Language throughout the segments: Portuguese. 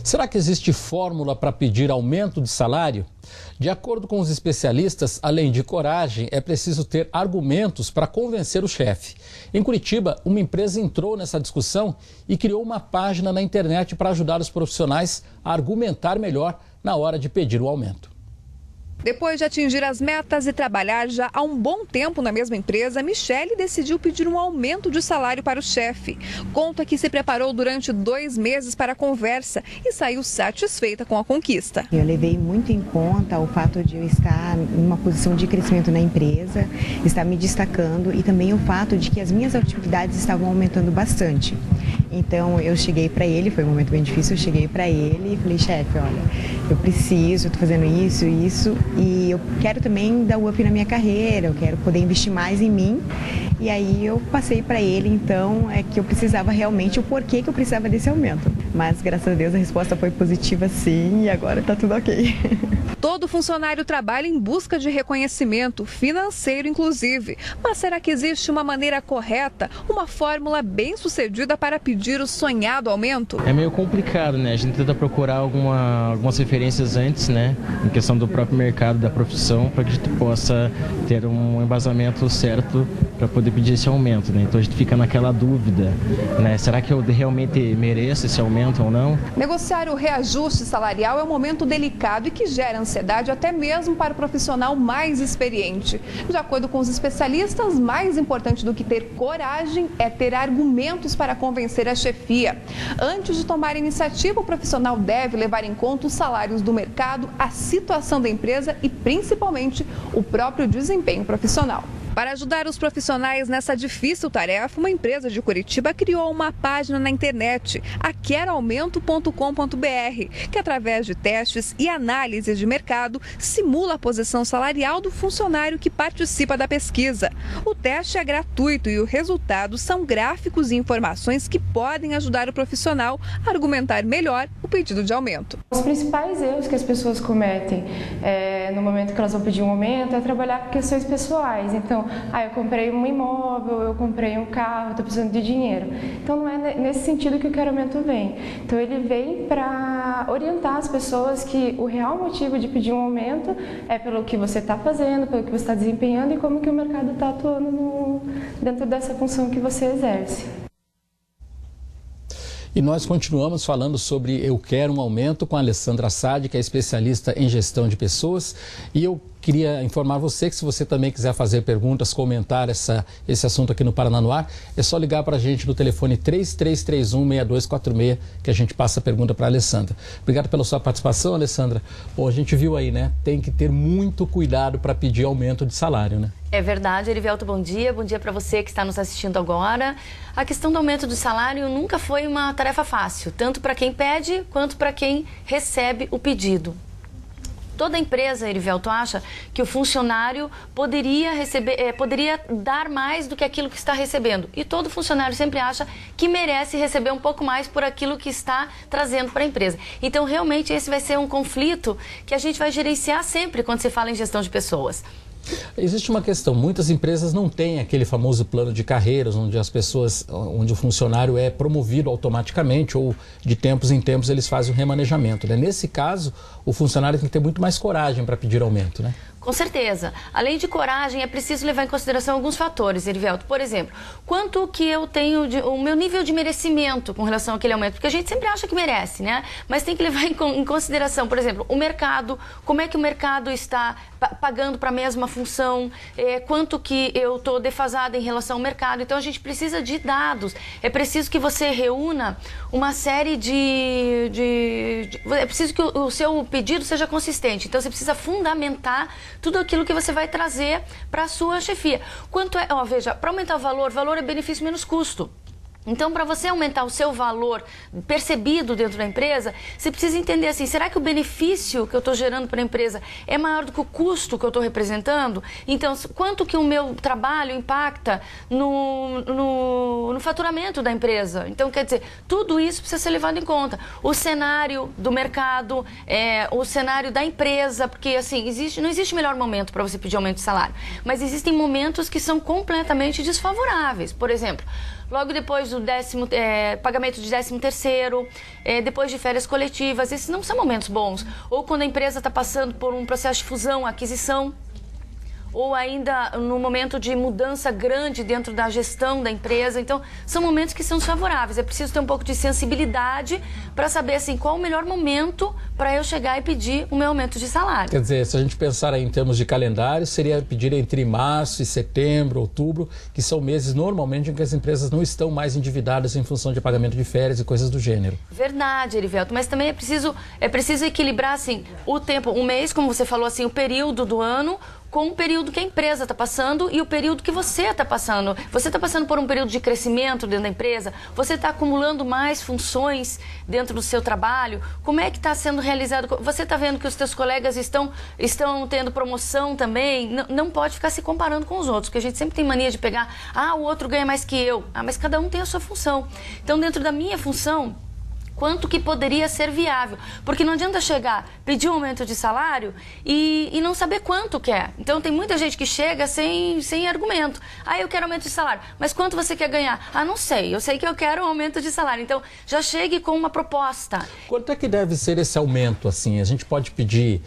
Será que existe fórmula para pedir aumento de salário? De acordo com os especialistas, além de coragem, é preciso ter argumentos para convencer o chefe. Em Curitiba, uma empresa entrou nessa discussão e criou uma página na internet para ajudar os profissionais a argumentar melhor na hora de pedir o aumento. Depois de atingir as metas e trabalhar já há um bom tempo na mesma empresa, Michele decidiu pedir um aumento de salário para o chefe. Conta que se preparou durante 2 meses para a conversa e saiu satisfeita com a conquista. Eu levei muito em conta o fato de eu estar em uma posição de crescimento na empresa, estar me destacando e também o fato de que as minhas atividades estavam aumentando bastante. Então eu cheguei para ele, foi um momento bem difícil, eu cheguei para ele e falei, chefe, olha, eu preciso, estou fazendo isso, e eu quero também dar um up na minha carreira, eu quero poder investir mais em mim. E aí eu passei para ele, então, que eu precisava realmente, o porquê que eu precisava desse aumento. Mas graças a Deus a resposta foi positiva sim, e agora está tudo ok. Todo funcionário trabalha em busca de reconhecimento, financeiro inclusive. Mas será que existe uma maneira correta, uma fórmula bem sucedida para pedir o sonhado aumento? É meio complicado, né? A gente tenta procurar algumas referências antes, né? Em questão do próprio mercado, da profissão, para que a gente possa ter um embasamento certo para poder pedir esse aumento, né? Então a gente fica naquela dúvida, né? Será que eu realmente mereço esse aumento ou não? Negociar o reajuste salarial é um momento delicado e que gera ansiedade até mesmo para o profissional mais experiente. De acordo com os especialistas, mais importante do que ter coragem é ter argumentos para convencer a chefia. Antes de tomar iniciativa, o profissional deve levar em conta os salários do mercado, a situação da empresa e principalmente o próprio desempenho profissional. Para ajudar os profissionais nessa difícil tarefa, uma empresa de Curitiba criou uma página na internet, a queroaumento.com.br, que através de testes e análises de mercado, simula a posição salarial do funcionário que participa da pesquisa. O teste é gratuito e os resultados são gráficos e informações que podem ajudar o profissional a argumentar melhor o pedido de aumento. Os principais erros que as pessoas cometem no momento que elas vão pedir um aumento é trabalhar com questões pessoais. Então, eu comprei um imóvel, eu comprei um carro, estou precisando de dinheiro. Então não é nesse sentido que o Quero Aumento vem. Então ele vem para orientar as pessoas que o real motivo de pedir um aumento é pelo que você está fazendo, pelo que você está desempenhando e como que o mercado está atuando dentro dessa função que você exerce. E nós continuamos falando sobre Eu Quero um Aumento com a Alessandra Sade, que é especialista em gestão de pessoas. E eu queria informar você que se você também quiser fazer perguntas, comentar esse assunto aqui no Paraná no Ar, é só ligar para a gente no telefone 3331-6246 que a gente passa a pergunta para a Alessandra. Obrigado pela sua participação, Alessandra. Bom, a gente viu aí, né? Tem que ter muito cuidado para pedir aumento de salário, né? É verdade, Erivelto, bom dia para você que está nos assistindo agora. A questão do aumento do salário nunca foi uma tarefa fácil, tanto para quem pede quanto para quem recebe o pedido. Toda empresa, Erivelto, acha que o funcionário poderia dar mais do que aquilo que está recebendo. E todo funcionário sempre acha que merece receber um pouco mais por aquilo que está trazendo para a empresa. Então, realmente, esse vai ser um conflito que a gente vai gerenciar sempre quando se fala em gestão de pessoas. Existe uma questão, muitas empresas não têm aquele famoso plano de carreiras, onde o funcionário é promovido automaticamente ou de tempos em tempos eles fazem um remanejamento, né? Nesse caso, o funcionário tem que ter muito mais coragem para pedir aumento, né? Com certeza. Além de coragem, é preciso levar em consideração alguns fatores, Erivelto. Por exemplo, quanto que eu tenho, o meu nível de merecimento com relação àquele aumento, porque a gente sempre acha que merece, né? Mas tem que levar em consideração, por exemplo, o mercado, como é que o mercado está pagando para a mesma função, quanto que eu estou defasada em relação ao mercado. Então, a gente precisa de dados. É preciso que você reúna uma série é preciso que o seu pedido seja consistente. Então, você precisa fundamentar tudo aquilo que você vai trazer para a sua chefia. Quanto é, veja, para aumentar o valor é benefício menos custo. Então, para você aumentar o seu valor percebido dentro da empresa, você precisa entender assim, será que o benefício que eu estou gerando para a empresa é maior do que o custo que eu estou representando? Então, quanto que o meu trabalho impacta no faturamento da empresa? Então, quer dizer, tudo isso precisa ser levado em conta. O cenário do mercado, o cenário da empresa, porque assim, não existe melhor momento para você pedir aumento de salário, mas existem momentos que são completamente desfavoráveis. Por exemplo, logo depois do pagamento de 13º, depois de férias coletivas. Esses não são momentos bons. Ou quando a empresa está passando por um processo de fusão, aquisição, ou ainda no momento de mudança grande dentro da gestão da empresa. Então, são momentos que são desfavoráveis. É preciso ter um pouco de sensibilidade para saber assim, qual o melhor momento para eu chegar e pedir o meu aumento de salário. Quer dizer, se a gente pensar aí em termos de calendário, seria pedir entre março e setembro, outubro, que são meses normalmente em que as empresas não estão mais endividadas em função de pagamento de férias e coisas do gênero. Verdade, Erivelto, mas também é preciso equilibrar assim, o tempo, um mês, como você falou, assim, o período do ano, com o período que a empresa está passando e o período que você está passando. Você está passando por um período de crescimento dentro da empresa? Você está acumulando mais funções dentro do seu trabalho? Como é que está sendo realizado? Você está vendo que os seus colegas estão tendo promoção também? Não pode ficar se comparando com os outros, porque a gente sempre tem mania de pegar, o outro ganha mais que eu. Mas cada um tem a sua função. Então, dentro da minha função, quanto que poderia ser viável. Porque não adianta chegar, pedir um aumento de salário e não saber quanto quer. Então, tem muita gente que chega sem argumento. Eu quero aumento de salário. Mas quanto você quer ganhar? Não sei. Eu sei que eu quero um aumento de salário. Então, já chegue com uma proposta. Quanto é que deve ser esse aumento, assim? A gente pode pedir...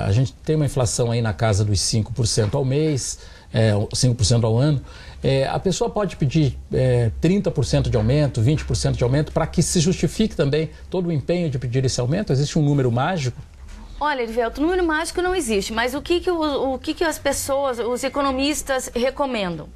a gente tem uma inflação aí na casa dos 5% ao mês, 5% ao ano. A pessoa pode pedir 30% de aumento, 20% de aumento, para que se justifique também todo o empenho de pedir esse aumento? Existe um número mágico? Olha, Erivelto, número mágico não existe, mas o que as pessoas, os economistas recomendam?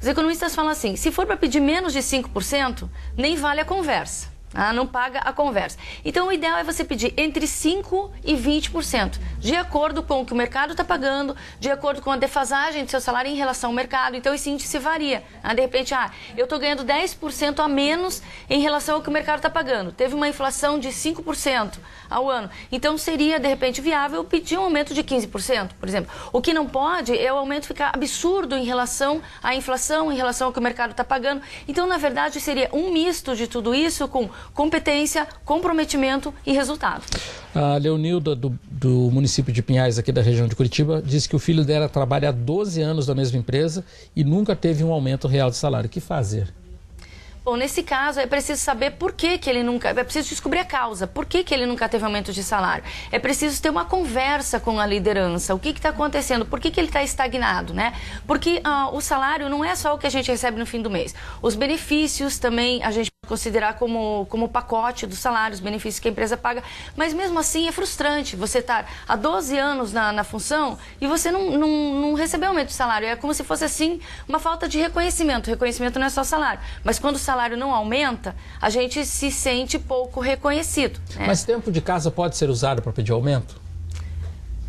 Os economistas falam assim, se for para pedir menos de 5%, nem vale a conversa. Não paga a conversa. Então, o ideal é você pedir entre 5% e 20%, de acordo com o que o mercado está pagando, de acordo com a defasagem do seu salário em relação ao mercado. Então, esse índice varia. De repente, eu estou ganhando 10% a menos em relação ao que o mercado está pagando. Teve uma inflação de 5% ao ano. Então, seria, de repente, viável pedir um aumento de 15%, por exemplo. O que não pode é o aumento ficar absurdo em relação à inflação, em relação ao que o mercado está pagando. Então, na verdade, seria um misto de tudo isso com competência, comprometimento e resultado. A Leonilda, do município de Pinhais, aqui da região de Curitiba, disse que o filho dela trabalha há 12 anos na mesma empresa e nunca teve um aumento real de salário. O que fazer? Bom, nesse caso é preciso saber por que ele nunca... É preciso descobrir a causa. Por que ele nunca teve aumento de salário? É preciso ter uma conversa com a liderança. O que está acontecendo? Por que ele está estagnado, né? Porque o salário não é só o que a gente recebe no fim do mês. Os benefícios também a gente pode considerar como pacote do salário, os benefícios que a empresa paga. Mas mesmo assim é frustrante você estar há 12 anos na função e você não receber aumento de salário. É como se fosse assim uma falta de reconhecimento. Reconhecimento não é só salário. Mas quando o salário não aumenta, a gente se sente pouco reconhecido. Né? Mas tempo de casa pode ser usado para pedir aumento?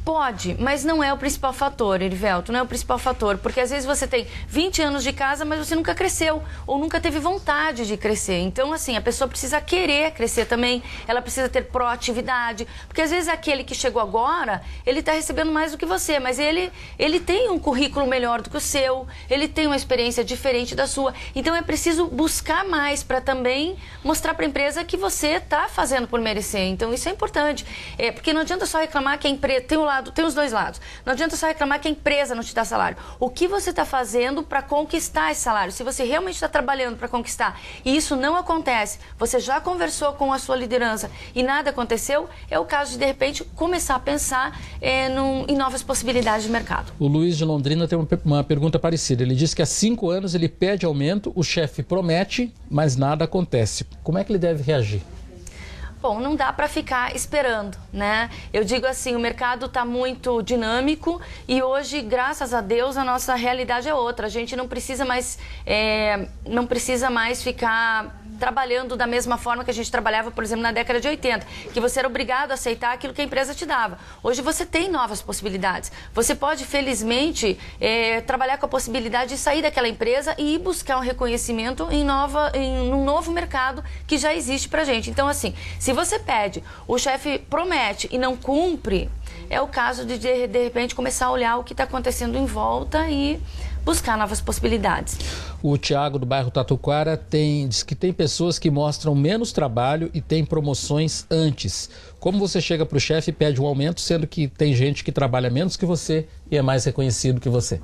Pode, mas não é o principal fator, Erivelto, não é o principal fator, porque às vezes você tem 20 anos de casa, mas você nunca cresceu, ou nunca teve vontade de crescer. Então, assim, a pessoa precisa querer crescer também, ela precisa ter proatividade, porque às vezes aquele que chegou agora, ele está recebendo mais do que você, mas ele tem um currículo melhor do que o seu, ele tem uma experiência diferente da sua, então é preciso buscar mais para também mostrar para a empresa que você está fazendo por merecer. Então, isso é importante, porque não adianta só reclamar que a empresa tem os dois lados. Não adianta só reclamar que a empresa não te dá salário. O que você está fazendo para conquistar esse salário? Se você realmente está trabalhando para conquistar e isso não acontece, você já conversou com a sua liderança e nada aconteceu, é o caso de repente, começar a pensar em novas possibilidades de mercado. O Luiz de Londrina tem uma pergunta parecida. Ele diz que há 5 anos ele pede aumento, o chefe promete, mas nada acontece. Como é que ele deve reagir? Bom, não dá para ficar esperando, né? Eu digo assim, o mercado está muito dinâmico e hoje, graças a Deus, a nossa realidade é outra. A gente não precisa mais ficar trabalhando da mesma forma que a gente trabalhava, por exemplo, na década de 80, que você era obrigado a aceitar aquilo que a empresa te dava. Hoje você tem novas possibilidades. Você pode, felizmente, trabalhar com a possibilidade de sair daquela empresa e ir buscar um reconhecimento em um novo mercado que já existe pra gente. Então, assim, se você pede, o chefe promete e não cumpre, é o caso de repente, começar a olhar o que está acontecendo em volta e buscar novas possibilidades. O Tiago, do bairro Tatuquara, diz que tem pessoas que mostram menos trabalho e têm promoções antes. Como você chega para o chefe e pede um aumento, sendo que tem gente que trabalha menos que você e é mais reconhecido que você?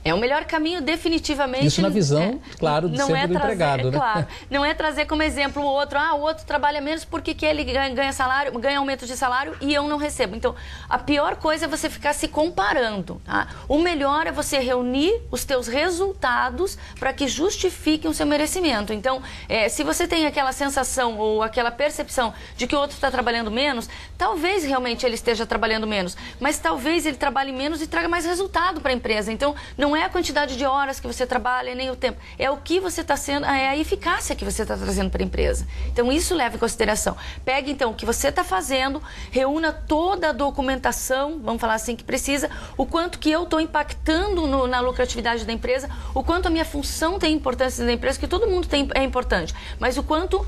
É o melhor caminho, definitivamente. Isso na visão, claro, de sempre do empregado, né? Claro, não é trazer como exemplo o outro, o outro trabalha menos porque que ele ganha aumento de salário e eu não recebo. Então, a pior coisa é você ficar se comparando, tá? O melhor é você reunir os teus resultados para que justifiquem o seu merecimento. Então, se você tem aquela sensação ou aquela percepção de que o outro está trabalhando menos, talvez realmente ele esteja trabalhando menos, mas talvez ele trabalhe menos e traga mais resultado para a empresa. Então, não é a quantidade de horas que você trabalha, nem o tempo. É o que você está sendo, é a eficácia que você está trazendo para a empresa. Então, isso leva em consideração. Pegue, então, o que você está fazendo, reúna toda a documentação, vamos falar assim, que precisa, o quanto que eu estou impactando na lucratividade da empresa, o quanto a minha função tem importância da empresa, que todo mundo é importante, mas o quanto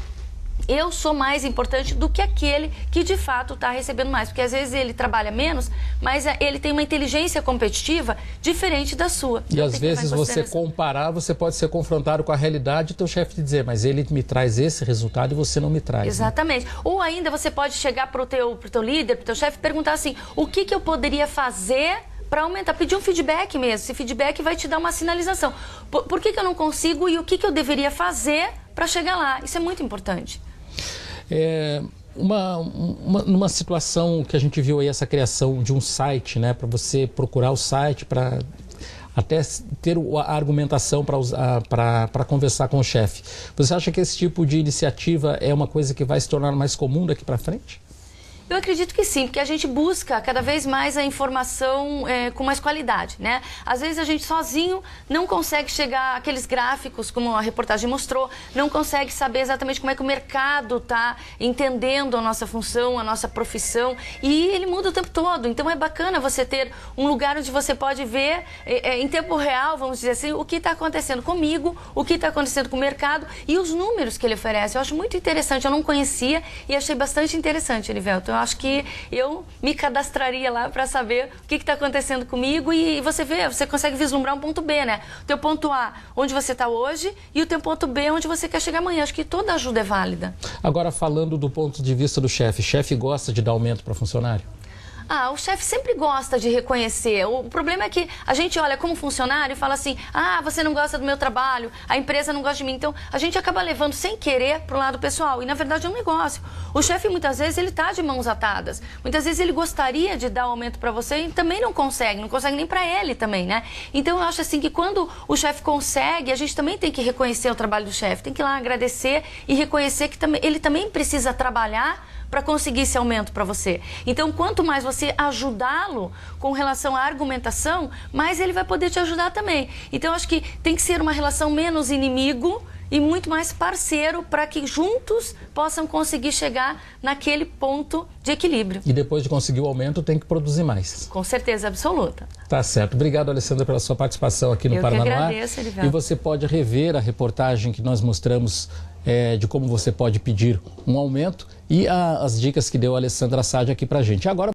eu sou mais importante do que aquele que de fato está recebendo mais. Porque às vezes ele trabalha menos, mas ele tem uma inteligência competitiva diferente da sua. E às vezes você comparar, você pode ser confrontado com a realidade e teu chefe te dizer, mas ele me traz esse resultado e você não me traz. Exatamente. Né? Ou ainda você pode chegar para o teu líder, para o teu chefe e perguntar assim, o que eu poderia fazer para aumentar, pedir um feedback mesmo. Esse feedback vai te dar uma sinalização. Por que eu não consigo e o que eu deveria fazer para chegar lá? Isso é muito importante. Numa situação que a gente viu aí, essa criação de um site, né, para você procurar o site, para até ter a argumentação para conversar com o chefe. Você acha que esse tipo de iniciativa é uma coisa que vai se tornar mais comum daqui para frente? Eu acredito que sim, porque a gente busca cada vez mais a informação com mais qualidade, né? Às vezes a gente sozinho não consegue chegar àqueles gráficos, como a reportagem mostrou, não consegue saber exatamente como é que o mercado está entendendo a nossa função, a nossa profissão, e ele muda o tempo todo. Então é bacana você ter um lugar onde você pode ver em tempo real, vamos dizer assim, o que está acontecendo comigo, o que está acontecendo com o mercado e os números que ele oferece. Eu acho muito interessante, eu não conhecia e achei bastante interessante, Erivelton. Eu acho que eu me cadastraria lá para saber o que está acontecendo comigo e você consegue vislumbrar um ponto B, né? O teu ponto A, onde você está hoje, e o teu ponto B, onde você quer chegar amanhã. Acho que toda ajuda é válida. Agora, falando do ponto de vista do chefe, chefe gosta de dar aumento para funcionário? O chefe sempre gosta de reconhecer. O problema é que a gente olha como funcionário e fala assim, você não gosta do meu trabalho, a empresa não gosta de mim. Então, a gente acaba levando sem querer para o lado pessoal. E, na verdade, é um negócio. O chefe, muitas vezes, ele está de mãos atadas. Muitas vezes, ele gostaria de dar um aumento para você e também não consegue nem para ele também, né? Então, eu acho assim que quando o chefe consegue, a gente também tem que reconhecer o trabalho do chefe. Tem que ir lá agradecer e reconhecer que ele também precisa trabalhar para conseguir esse aumento para você. Então, quanto mais você ajudá-lo com relação à argumentação, mais ele vai poder te ajudar também. Então, acho que tem que ser uma relação menos inimigo e muito mais parceiro para que juntos possam conseguir chegar naquele ponto de equilíbrio. E depois de conseguir o aumento, tem que produzir mais. Com certeza absoluta. Tá certo. Obrigado, Alessandra, pela sua participação aqui no Paranaguá. Eu que agradeço, Erivelton. E você pode rever a reportagem que nós mostramos de como você pode pedir um aumento e as dicas que deu a Alessandra Sade aqui pra gente. Agora